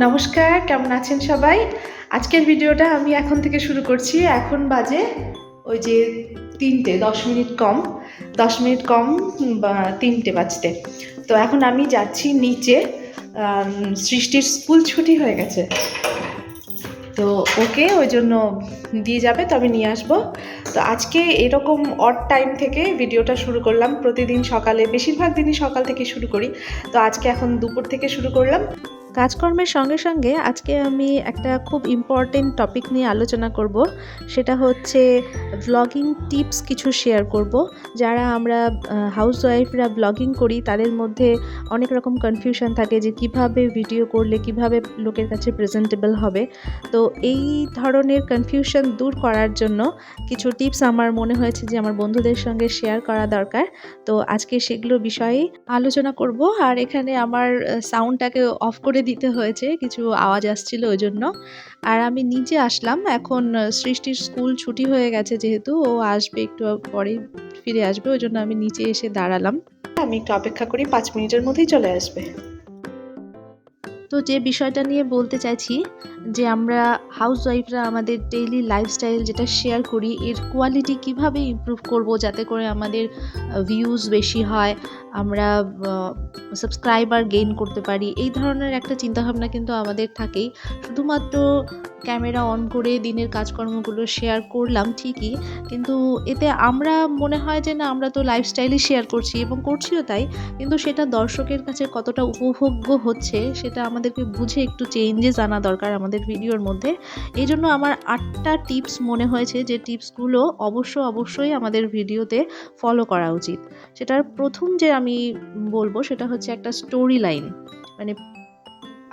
নমস্কার, কেমন আছেন সবাই? আজকের ভিডিওটা আমি এখন থেকে শুরু করছি। এখন বাজে ওই যে ৩টে, ১০ মিনিট কম, ১০ মিনিট কম বা ৩টে বাজতে। তো এখন আমি যাচ্ছি নিচে। সৃষ্টির স্কুল ছুটি হয়ে গেছে, তো ওকে ওই জন্য দিয়ে যাবে, তবে নিয়ে আসবো। তো আজকে এরকম অড টাইম থেকে ভিডিওটা শুরু করলাম। প্রতিদিন সকালে, বেশিরভাগ দিনই সকাল থেকে শুরু করি, তো আজকে এখন দুপুর থেকে শুরু করলাম। কাজকর্মের সঙ্গে সঙ্গে আজকে আমি একটা খুব ইম্পর্টেন্ট টপিক নিয়ে আলোচনা করব। সেটা হচ্ছে ব্লগিং টিপস কিছু শেয়ার করব। যারা আমরা হাউসওয়াইফরা ব্লগিং করি তাদের মধ্যে অনেক রকম কনফিউশন থাকে যে কিভাবে ভিডিও করলে কিভাবে লোকের কাছে প্রেজেন্টেবল হবে। তো এই ধরনের কনফিউশন দূর করার জন্য কিছু টিপস আমার মনে হয়েছে যে আমার বন্ধুদের সঙ্গে শেয়ার করা দরকার। তো আজকে সেগুলো বিষয়ে আলোচনা করব। আর এখানে আমার সাউন্ডটাকে অফ করে দিতে হয়েছে, কিছু আওয়াজ আসছিল ওই জন্য। আর আমি নিচে আসলাম এখন। সৃষ্টির স্কুল ছুটি হয়ে গেছে, যেহেতু ও আসবে একটু পরেই ফিরে আসবে, ওই জন্য আমি নিচে এসে দাঁড়ালাম। আমি একটু অপেক্ষা করি, 5 মিনিটের মধ্যেই চলে আসবে। তো যে বিষয়টা নিয়ে বলতে চাইছি যে আমরা হাউসওয়াইফরা আমাদের ডেইলি লাইফস্টাইল যেটা শেয়ার করি এর কোয়ালিটি কিভাবে ইমপ্রুভ করব যাতে করে আমাদের ভিউজ বেশি হয়, আমরা সাবস্ক্রাইবার গেইন করতে পারি। এই ধরনের একটা চিন্তাভাবনা কিন্তু আমাদের থাকেই। শুধুমাত্র ক্যামেরা অন করে দিনের কাজকর্মগুলো শেয়ার করলাম ঠিকই, কিন্তু এতে আমরা মনে হয় যে না, আমরা তো লাইফস্টাইলই শেয়ার করছি এবং করছিও তাই, কিন্তু সেটা দর্শকের কাছে কতটা উপভোগ্য হচ্ছে সেটা আমাদেরকে বুঝে একটু চেঞ্জেস আনা দরকার আমাদের ভিডিওর মধ্যে। এই জন্য আমার 8টা টিপস মনে হয়েছে যে টিপসগুলো অবশ্যই আমাদের ভিডিওতে ফলো করা উচিত। সেটার প্রথম যে আমি বলবো সেটা হচ্ছে একটা স্টোরি লাইন। মানে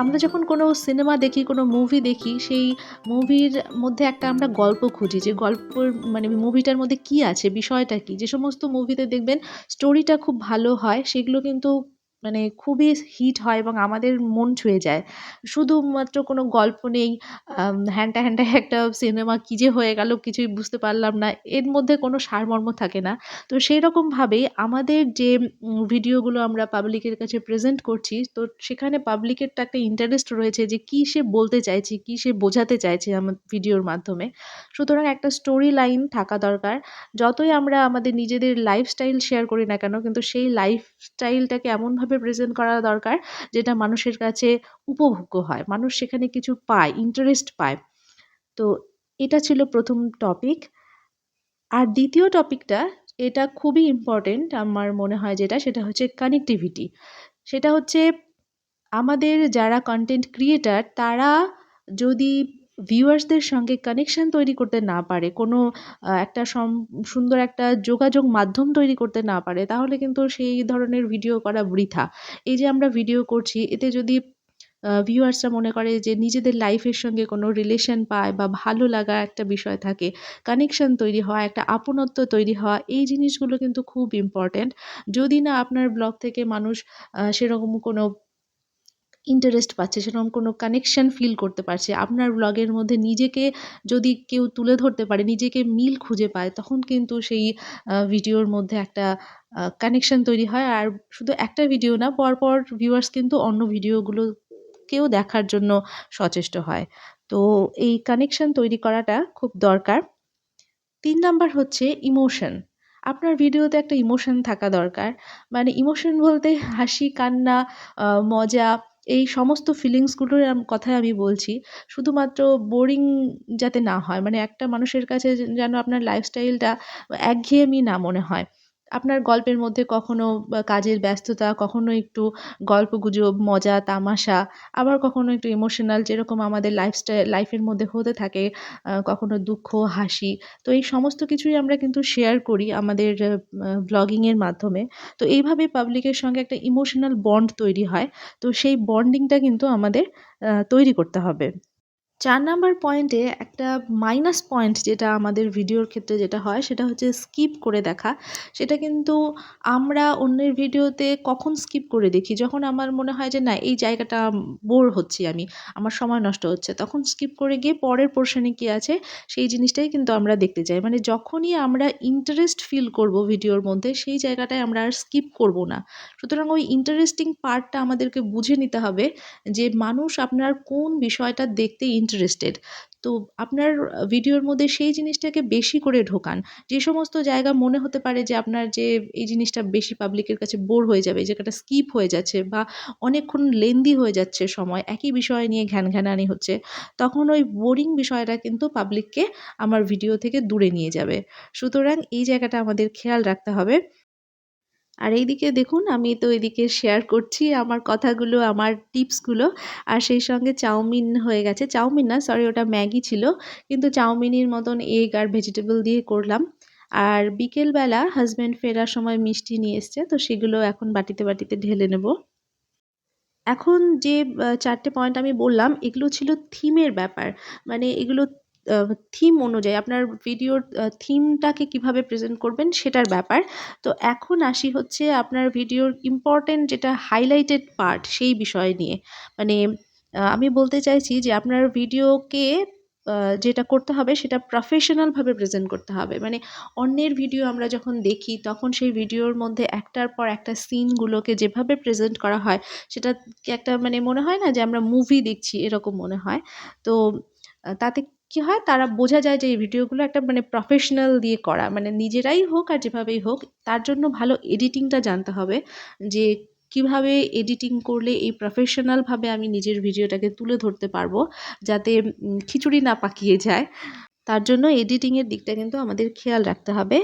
আমরা যখন কোনো সিনেমা দেখি, কোনো মুভি দেখি, সেই মুভির মধ্যে একটা আমরা গল্প খুঁজি যে গল্পের মানে মুভিটার মধ্যে কী আছে, বিষয়টা কী। যে সমস্ত মুভিতে দেখবেন স্টোরিটা খুব ভালো হয় সেগুলো কিন্তু মানে খুবই হিট হয় এবং আমাদের মন ছুঁয়ে যায়। শুধুমাত্র কোনো গল্প নেই, হ্যান্টা একটা সিনেমা কী যে হয়ে গেল কিছুই বুঝতে পারলাম না, এর মধ্যে কোনো সারমর্ম থাকে না। তো সেই রকমভাবেই আমাদের যে ভিডিওগুলো আমরা পাবলিকের কাছে প্রেজেন্ট করছি, তো সেখানে পাবলিকের তো একটা ইন্টারেস্ট রয়েছে যে কী সে বলতে চাইছে, কী সে বোঝাতে চাইছে আমার ভিডিওর মাধ্যমে। সুতরাং একটা স্টোরি লাইন থাকা দরকার। যতই আমরা আমাদের নিজেদের লাইফস্টাইল শেয়ার করি না কেন, কিন্তু সেই লাইফস্টাইলটাকে এমনভাবে প্রেজেন্ট করা দরকার যেটা মানুষের কাছে উপভোগ্য হয়, মানুষ সেখানে কিছু পায়, ইন্টারেস্ট পায়। তো এটা ছিল প্রথম টপিক। আর দ্বিতীয় টপিকটা, এটা খুবই ইম্পর্টেন্ট আমার মনে হয় যেটা, সেটা হচ্ছে কানেক্টিভিটি। সেটা হচ্ছে আমাদের যারা কনটেন্ট ক্রিয়েটার তারা যদি ভিউয়ার্সদের সঙ্গে কানেকশন তৈরি করতে না পারে, কোনো একটা সুন্দর একটা যোগাযোগ মাধ্যম তৈরি করতে না পারে, তাহলে কিন্তু সেই ধরনের ভিডিও করা বৃথা। এই যে আমরা ভিডিও করছি, এতে যদি ভিউয়ার্সরা মনে করে যে নিজেদের লাইফের সঙ্গে কোনো রিলেশন পায় বা ভালো লাগা একটা বিষয় থাকে, কানেকশন তৈরি হওয়া, একটা আপনত্ব তৈরি হওয়া, এই জিনিসগুলো কিন্তু খুব ইম্পর্ট্যান্ট। যদি না আপনার ব্লগ থেকে মানুষ সেরকম কোনো ইন্টারেস্ট পাচ্ছে, সেরকম কোনো কানেকশন ফিল করতে পারছে, আপনার ব্লগের মধ্যে নিজেকে যদি কেউ তুলে ধরতে পারে, নিজেকে মিল খুঁজে পায়, তখন কিন্তু সেই ভিডিওর মধ্যে একটা কানেকশন তৈরি হয়। আর শুধু একটা ভিডিও না, পরপর ভিউয়ার্স কিন্তু অন্য ভিডিওগুলোকেও দেখার জন্য সচেষ্ট হয়। তো এই কানেকশন তৈরি করাটা খুব দরকার। ৩ নাম্বার হচ্ছে ইমোশন। আপনার ভিডিওতে একটা ইমোশন থাকা দরকার। মানে ইমোশন বলতে হাসি, কান্না, মজা, এই সমস্ত ফিলিংসগুলোর কথাই আমি বলছি। শুধুমাত্র বোরিং যাতে না হয়। মানে একটা মানুষের কাছে যেন আপনার লাইফস্টাইলটা একঘেয়েমি না মনে হয়। আপনার গল্পের মধ্যে কখনো কাজের ব্যস্ততা, কখনো একটু গল্পগুজব, মজা, তামাশা, আবার কখনো একটু ইমোশনাল, যেরকম আমাদের লাইফের মধ্যে হতে থাকে, কখনো দুঃখ, হাসি। তো এই সমস্ত কিছুই আমরা কিন্তু শেয়ার করি আমাদের ব্লগিংয়ের মাধ্যমে। তো এইভাবে পাবলিকের সঙ্গে একটা ইমোশনাল বন্ড তৈরি হয়। তো সেই বন্ডিংটা কিন্তু আমাদের তৈরি করতে হবে। 4 নাম্বার পয়েন্টে একটা মাইনাস পয়েন্ট যেটা আমাদের ভিডিওর ক্ষেত্রে যেটা হয় সেটা হচ্ছে স্কিপ করে দেখা। সেটা কিন্তু আমরা অন্যের ভিডিওতে কখন স্কিপ করে দেখি, যখন আমার মনে হয় যে না এই জায়গাটা বোর হচ্ছি আমি, আমার সময় নষ্ট হচ্ছে, তখন স্কিপ করে গিয়ে পরের পোর্শনে কী আছে সেই জিনিসটাই কিন্তু আমরা দেখতে চাই। মানে যখনই আমরা ইন্টারেস্ট ফিল করব ভিডিওর মধ্যে সেই জায়গাটায় আমরা আর স্কিপ করব না। সুতরাং ওই ইন্টারেস্টিং পার্টটা আমাদেরকে বুঝে নিতে হবে যে মানুষ আপনার কোন বিষয়টা দেখতে ইন্টারেস্টেড। তো আপনার ভিডিওর মধ্যে সেই জিনিসটাকে বেশি করে ঢোকান। যে সমস্ত জায়গা মনে হতে পারে যে আপনার যে এই জিনিসটা বেশি পাবলিকের কাছে বোর হয়ে যাবে, এই জায়গাটা স্কিপ হয়ে যাচ্ছে বা অনেকক্ষণ লেন্দি হয়ে যাচ্ছে সময়, একই বিষয় নিয়ে ঘ্যানঘ্যানানি হচ্ছে, তখন ওই বোরিং বিষয়টা কিন্তু পাবলিককে আমার ভিডিও থেকে দূরে নিয়ে যাবে। সুতরাং এই জায়গাটা আমাদের খেয়াল রাখতে হবে। আর এইদিকে দেখুন আমি তো এদিকে শেয়ার করছি আমার কথাগুলো, আমার টিপসগুলো। আর সেই সঙ্গে চাউমিন হয়ে গেছে। চাউমিন না, সরি, ওটা ম্যাগি ছিল। কিন্তু চাউমিনের মতন এগ আর ভেজিটেবল দিয়ে করলাম। আর বিকেলবেলা হাসব্যান্ড ফেরার সময় মিষ্টি নিয়ে এসছে। তো সেগুলো এখন বাটিতে, বাটিতে ঢেলে নেব। এখন যে ৪ টে পয়েন্ট আমি বললাম এগুলো ছিল থিমের ব্যাপার। মানে এগুলো আ থিম অনুযায়ী আপনার ভিডিওর থিমটাকে কিভাবে প্রেজেন্ট করবেন সেটার ব্যাপার। তো এখন আসি হচ্ছে আপনার ভিডিওর ইম্পোর্টেন্ট যেটা হাইলাইটেড পার্ট সেই বিষয় নিয়ে। মানে আমি বলতে চাইছি যে আপনার ভিডিওকে আ যেটা করতে হবে সেটা প্রফেশনাল ভাবে প্রেজেন্ট করতে হবে। মানে অন্যের ভিডিও আমরা যখন দেখি তখন সেই ভিডিওর মধ্যে একটার পর একটা সিনগুলোকে যেভাবে প্রেজেন্ট করা হয় সেটাকে একটা মানে মনে হয় না যে আমরা মুভি দেখছি এরকম মনে হয়। তো তাতে কি হয় তারা বোঝা যায় যে এই ভিডিওগুলো একটা মানে প্রফেশনাল দিয়ে করা। মানে নিজেরাই হোক আর যেভাবেই হোক তার জন্য ভালো এডিটিংটা জানতে হবে যে কিভাবে এডিটিং করলে এই প্রফেশনাল ভাবে আমি নিজের ভিডিওটাকে তুলে ধরতে পারবো যাতে খিচুড়ি না পাকিয়ে যায়। তার জন্য এডিটিংয়ের দিকটা কিন্তু আমাদের খেয়াল রাখতে হবে।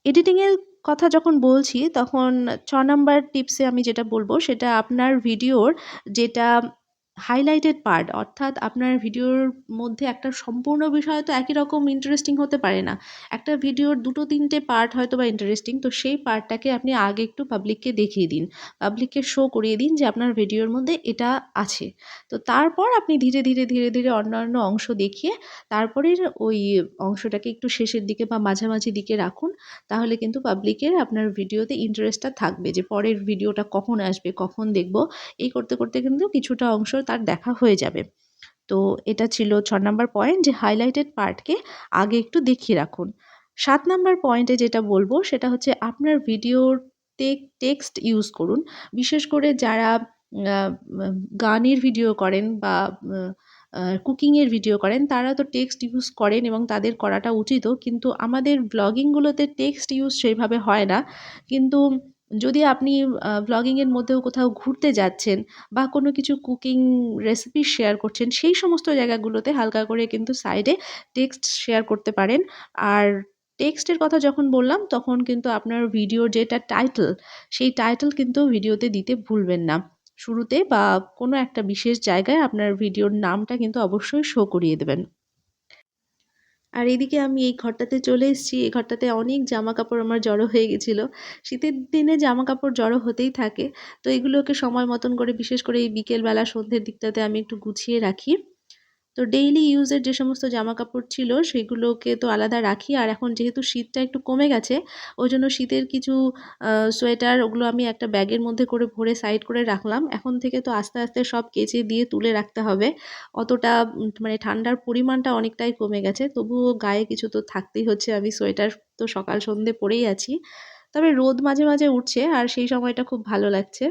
এডিটিংয়ের কথা যখন বলছি তখন ৬ নাম্বার টিপসে আমি যেটা বলব সেটা আপনার ভিডিওর যেটা হাইলাইটেড পার্ট, অর্থাৎ আপনার ভিডিওর মধ্যে একটা সম্পূর্ণ বিষয় তো একই রকম ইন্টারেস্টিং হতে পারে না। একটা ভিডিওর ২-৩ টে পার্ট হয়তোবা ইন্টারেস্টিং, তো সেই পার্টটাকে আপনি আগে একটু পাবলিককে দেখিয়ে দিন। পাবলিককে শো করিয়ে দিন যে আপনার ভিডিওর মধ্যে এটা আছে। তো তারপর আপনি ধীরে, ধীরে, ধীরে, ধীরে অন্যান্য অংশ দেখিয়ে তারপরের ওই অংশটাকে একটু শেষের দিকে বা মাঝামাঝি দিকে রাখুন। তাহলে কিন্তু পাবলিকের আপনার ভিডিওতে ইন্টারেস্টটা থাকবে যে পরের ভিডিওটা কখন আসবে, কখন দেখব। এই করতে, করতে কিন্তু কিছুটা অংশ তার দেখা হয়ে যাবে। তো এটা ছিল ৬ নাম্বার পয়েন্ট যে হাইলাইটেড পার্টকে আগে একটু দেখিয়ে রাখুন। ৭ নাম্বার পয়েন্টে যেটা বলব সেটা হচ্ছে আপনার ভিডিওতে টেক্সট ইউজ করুন। বিশেষ করে যারা আ মা গানের ভিডিও করেন বা আ আ কুকিংয়ের ভিডিও করেন তারা তো টেক্সট ইউজ করেন এবং তাদের করাটা উচিতও। কিন্তু আমাদের ব্লগিংগুলোতে টেক্সট ইউজ সেইভাবে হয় না। কিন্তু যদি আপনি ব্লগিংয়ের মধ্যেও কোথাও ঘুরতে যাচ্ছেন বা কোনো কিছু কুকিং রেসিপি শেয়ার করছেন, সেই সমস্ত জায়গাগুলোতে হালকা করে কিন্তু সাইডে টেক্সট শেয়ার করতে পারেন। আর টেক্সটের কথা যখন বললাম তখন কিন্তু আপনার ভিডিওর যেটা টাইটেল, সেই টাইটেল কিন্তু ভিডিওতে দিতে ভুলবেন না। শুরুতে বা কোনো একটা বিশেষ জায়গায় আপনার ভিডিওর নামটা কিন্তু অবশ্যই শো করিয়ে দেবেন। আর এদিকে আমি এই ঘরটাতে চলে এসেছি। এই ঘরটাতে অনেক জামাকাপড় আমার জড়ো হয়ে গেছিল। শীতের দিনে জামাকাপড় জড়ো হতেই থাকে। তো এগুলোকে সময় মতন করে বিশেষ করে এই বিকেলবেলা সন্ধ্যের দিকটাতে আমি একটু গুছিয়ে রাখি। তো ডেইলি ইউজের যে সমস্ত জামাকাপড় ছিল সেগুলোকে তো আলাদা রাখি। আর এখন যেহেতু শীতটা একটু কমে গেছে, ওইজন্য শীতের কিছু সোয়েটার ওগুলো আমি একটা ব্যাগের মধ্যে করে ভরে সাইড করে রাখলাম। এখন থেকে তো আস্তে, আস্তে সব কেচে দিয়ে তুলে রাখতে হবে। অতটা মানে ঠান্ডার পরিমাণটা অনেকটাই কমে গেছে। তবুও গায়ে কিছু তো থাকতেই হচ্ছে। আমি সোয়েটার তো সকাল সন্ধ্যে পরেই আছি। তবে রোদ মাঝে, মাঝে উঠছে আর সেই সময়টা খুব ভালো লাগছে।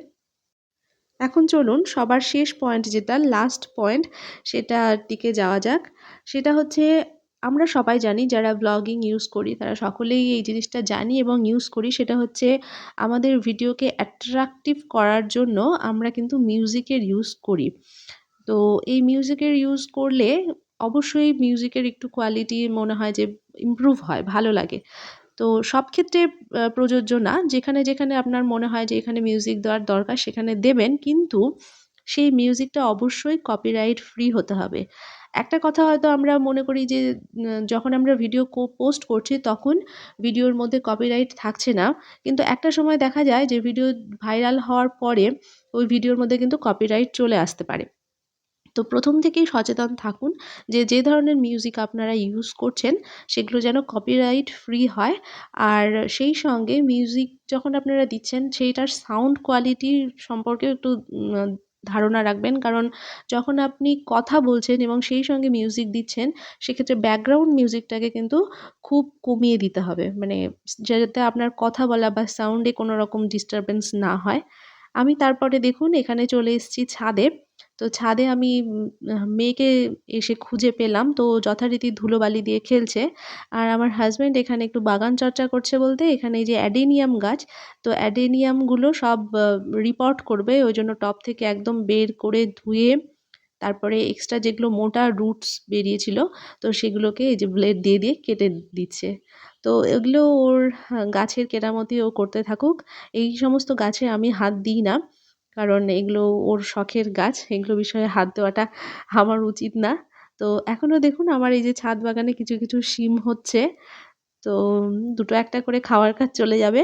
এখন চলুন সবার শেষ পয়েন্ট যেটা লাস্ট পয়েন্ট সেটার দিকে যাওয়া যাক। সেটা হচ্ছে আমরা সবাই জানি যারা ব্লগিং ইউজ করি তারা সকলেই এই জিনিসটা জানি এবং ইউজ করি। সেটা হচ্ছে আমাদের ভিডিওকে অ্যাট্রাকটিভ করার জন্য আমরা কিন্তু মিউজিকের ইউজ করি। তো এই মিউজিকের ইউজ করলে অবশ্যই মিউজিকের একটু কোয়ালিটি মনে হয় যে ইমপ্রুভ হয়, ভালো লাগে। তো সব ক্ষেত্রে প্রযোজ্য না। যেখানে, যেখানে আপনার মনে হয় যে এখানে মিউজিক দেওয়ার দরকার সেখানে দেবেন। কিন্তু সেই মিউজিকটা অবশ্যই কপিরাইট ফ্রি হতে হবে। একটা কথা হয়তো আমরা মনে করি যে যখন আমরা ভিডিও পোস্ট করছি তখন ভিডিওর মধ্যে কপিরাইট থাকছে না। কিন্তু একটা সময় দেখা যায় যে ভিডিও ভাইরাল হওয়ার পরে ওই ভিডিওর মধ্যে কিন্তু কপিরাইট চলে আসতে পারে। তো প্রথম থেকেই সচেতন থাকুন যে যে ধরনের মিউজিক আপনারা ইউজ করছেন সেগুলো যেন কপিরাইট ফ্রি হয়। আর সেই সঙ্গে মিউজিক যখন আপনারা দিচ্ছেন সেইটার সাউন্ড কোয়ালিটি সম্পর্কেও একটু ধারণা রাখবেন। কারণ যখন আপনি কথা বলছেন এবং সেই সঙ্গে মিউজিক দিচ্ছেন সেক্ষেত্রে ব্যাকগ্রাউন্ড মিউজিকটাকে কিন্তু খুব কমিয়ে দিতে হবে। মানে যাতে আপনার কথা বলা বা সাউন্ডে কোনো রকম ডিস্টার্বেন্স না হয়। আমি তারপরে দেখুন এখানে চলে এসেছি ছাদে। তো ছাদে আমি মেয়েকে এসে খুঁজে পেলাম। তো যথারীতি ধুলোবালি দিয়ে খেলছে। আর আমার হাসব্যান্ড এখানে একটু বাগান চর্চা করছে বলতে এখানে এই যে অ্যাডেনিয়াম গাছ, তো অ্যাডেনিয়ামগুলো সব রিপোর্ট করবে। ওইজন্য টব থেকে একদম বের করে ধুয়ে তারপরে এক্সট্রা যেগুলো মোটা রুটস বেরিয়েছিল তো সেগুলোকে এই যে ব্লেড দিয়ে কেটে দিচ্ছে। তো এগুলো ওর গাছের কেরামতি ও করতে থাকুক। এই সমস্ত গাছে আমি হাত দিই না। কারণ এগুলো ওর শখের গাছ। এগুলো বিষয়ে হাত দেওয়াটা আমার উচিত না। তো এখনো দেখুন আমার এই যে ছাদ বাগানে কিছু শিম হচ্ছে। তো ২ টো ১ টা করে খাওয়ার কাজ চলে যাবে।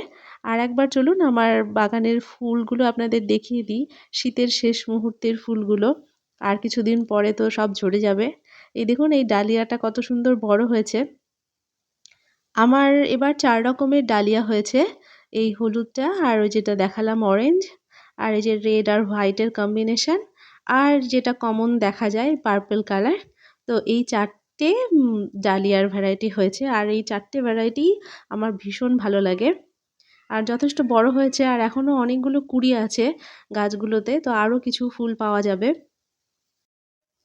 আর একবার চলুন আমার বাগানের ফুলগুলো আপনাদের দেখিয়ে দিই। শীতের শেষ মুহূর্তের ফুলগুলো। আর কিছুদিন পরে তো সব ঝরে যাবে। এই দেখুন এই ডালিয়াটা কত সুন্দর বড় হয়েছে। আমার এবার ৪ রকমের ডালিয়া হয়েছে। এই হলুদটা আর ওই যেটা দেখালাম অরেঞ্জ আর এই যে রেড আর হোয়াইটের কম্বিনেশন আর যেটা কমন দেখা যায় পার্পল কালার। তো এই ৪ টে ডালিয়ার ভ্যারাইটি হয়েছে আর এই ৪ টে ভ্যারাইটি আমার ভীষণ ভালো লাগে। আর যথেষ্ট বড় হয়েছে আর এখনও অনেকগুলো কুঁড়ি আছে গাছগুলোতে, তো আরও কিছু ফুল পাওয়া যাবে।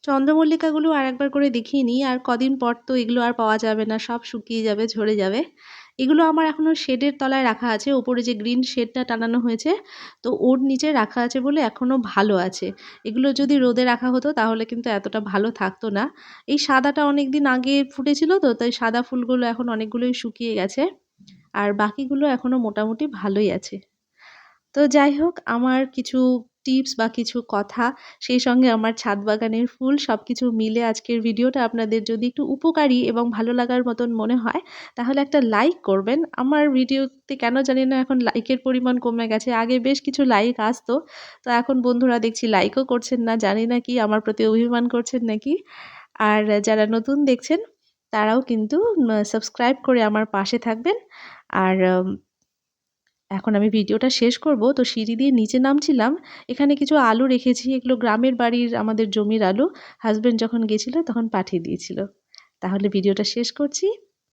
চন্দ্রমল্লিকাগুলো আরেকবার করে দেখিয়ে নিই। আর কদিন পর তো এগুলো আর পাওয়া যাবে না, সব শুকিয়ে যাবে, ঝরে যাবে। এগুলো আমার এখনও শেডের তলায় রাখা আছে। ওপরে যে গ্রিন শেডটা টানানো হয়েছে তো ওর নিচে রাখা আছে বলে এখনও ভালো আছে। এগুলো যদি রোদে রাখা হতো তাহলে কিন্তু এতটা ভালো থাকতো না। এই সাদাটা অনেকদিন আগে ফুটেছিল তো তাই সাদা ফুলগুলো এখন অনেকগুলোই শুকিয়ে গেছে। আর বাকিগুলো এখনও মোটামুটি ভালোই আছে। তো যাই হোক আমার কিছু টিপস বা কিছু কথা সেই সঙ্গে আমার ছাদ বাগানের ফুল সবকিছু মিলে আজকের ভিডিওটা আপনাদের যদি একটু উপকারী এবং ভালো লাগার মতন মনে হয় তাহলে একটা লাইক করবেন। আমার ভিডিওতে কেন জানি না এখন লাইকের পরিমাণ কমে গেছে। আগে বেশ কিছু লাইক আসতো, তো এখন বন্ধুরা দেখছি লাইকও করছেন না। জানি না কি আমার প্রতি অভিমান করছেন নাকি। আর যারা নতুন দেখছেন তারাও কিন্তু সাবস্ক্রাইব করে আমার পাশে থাকবেন। আর এখন আমি ভিডিওটা শেষ করব। তো সিঁড়ি দিয়ে নিচে নামছিলাম। এখানে কিছু আলু রেখেছি। এগুলো গ্রামের বাড়ির আমাদের জমির আলু। হাসব্যান্ড যখন গেছিল তখন পাঠিয়ে দিয়েছিল। তাহলে ভিডিওটা শেষ করছি।